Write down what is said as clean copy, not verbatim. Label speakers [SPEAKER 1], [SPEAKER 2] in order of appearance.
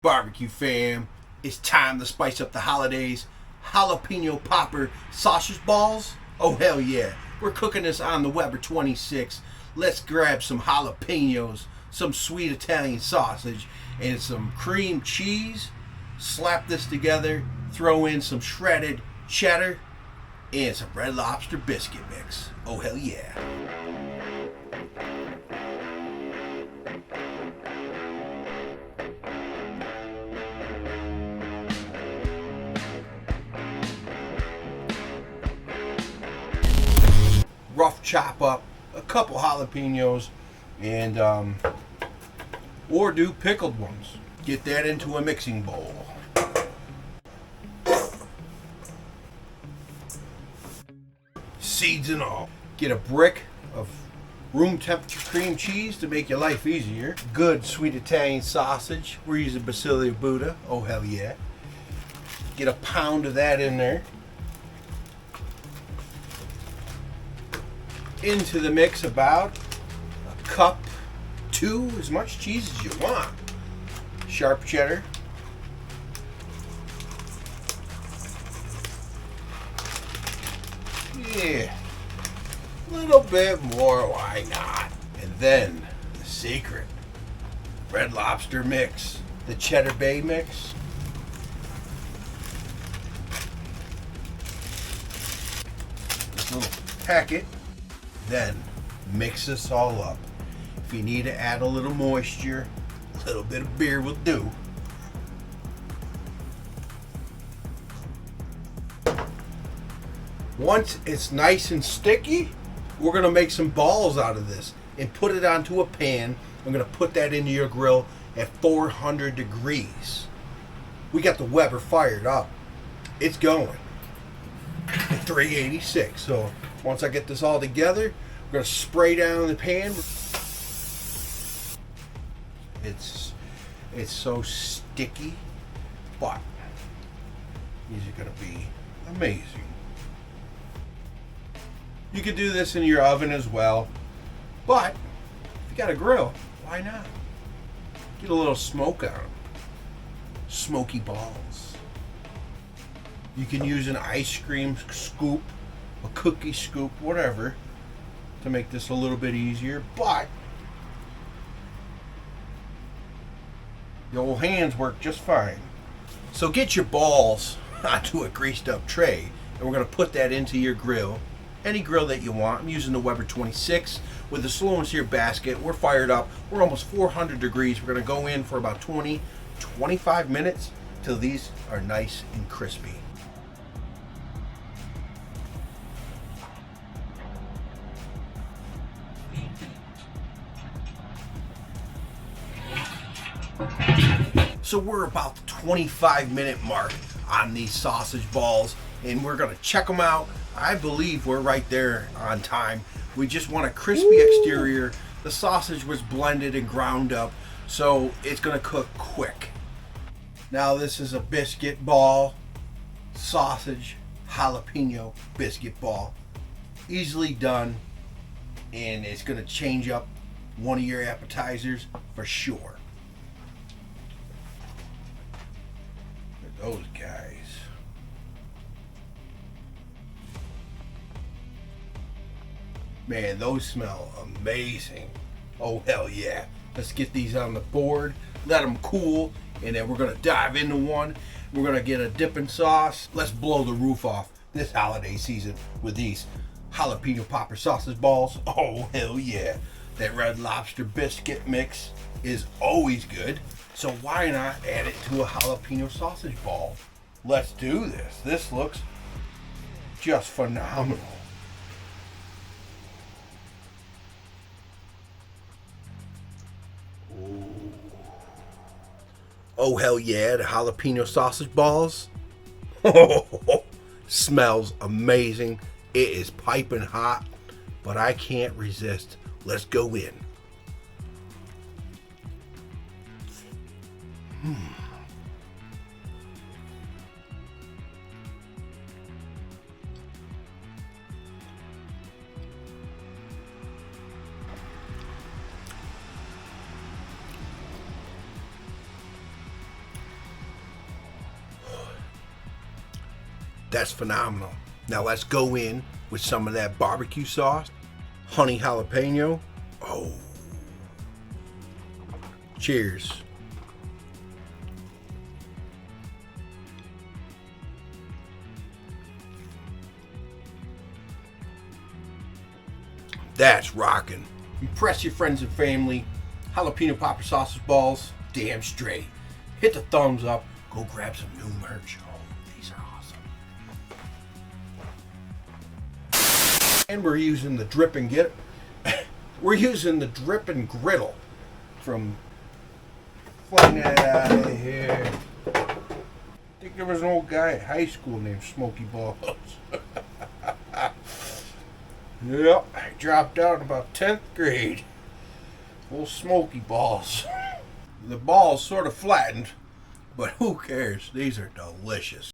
[SPEAKER 1] Barbecue fam, it's time to spice up the holidays. Jalapeno popper sausage balls? Oh hell yeah, we're cooking this on the Weber 26. Let's grab some jalapenos, some sweet Italian sausage, and some cream cheese. Slap this together, throw in some shredded cheddar, and some Red Lobster biscuit mix. Oh hell yeah. Rough chop up a couple jalapenos and or do pickled ones. Get that into a mixing bowl. Seeds and all. Get a brick of room temperature cream cheese to make your life easier. Good sweet Italian sausage. We're using Basilia Buddha. Oh hell yeah. Get a pound of that in there. Into the mix about a cup, as much cheese as you want. Sharp cheddar. Yeah, a little bit more, why not? And then the secret Red Lobster mix, the Cheddar Bay mix. This little packet. Then mix this all up. If you need to add a little moisture, a little bit of beer will do. Once it's nice and sticky, we're gonna make some balls out of this and put it onto a pan. I'm gonna put that into your grill at 400 degrees. We got the Weber fired up. It's going at 386. So once I get this all together, we're going to spray down the pan. It's so sticky, but these are going to be amazing. You could do this in your oven as well, but if you got a grill, why not? Get a little smoke on them. Smoky balls. You can use an ice cream scoop, a cookie scoop, whatever, to make this a little bit easier, but the old hands work just fine. So get your balls onto a greased up tray, and we're going to put that into your grill, any grill that you want. I'm using the Weber 26 with the slow and sear basket. We're fired up. We're almost 400 degrees. We're going to go in for about 20-25 minutes till these are nice and crispy. So we're about the 25-minute mark on these sausage balls, and we're gonna check them out. I believe we're right there on time. We just want a crispy exterior. The sausage was blended and ground up, so it's gonna cook quick. Now this is a biscuit ball, sausage, jalapeno biscuit ball. Easily done, and it's gonna change up one of your appetizers for sure. Those guys. Man, those smell amazing. Oh hell yeah. Let's get these on the board, let them cool, and then we're gonna dive into one. We're gonna get a dipping sauce. Let's blow the roof off this holiday season with these jalapeno popper sausage balls. Oh hell yeah. That Red Lobster biscuit mix is always good. So why not add it to a jalapeno sausage ball? Let's do this. This looks just phenomenal. Ooh. Oh hell yeah, the jalapeno sausage balls. Smells amazing. It is piping hot, but I can't resist. Let's go in. That's phenomenal. Now let's go in with some of that barbecue sauce. Honey jalapeno. Oh. Cheers. That's rocking. Impress your friends and family. Jalapeno popper sausage balls, damn straight. Hit the thumbs up. Go grab some new merch. Oh, these are awesome. And we're using the drip and get. We're using the drip and griddle from. Fling that out of here. I think there was an old guy at high school named Smokey Balls. Yep, I dropped out in about 10th grade. Old Smoky Balls. The balls sort of flattened, but who cares? These are delicious.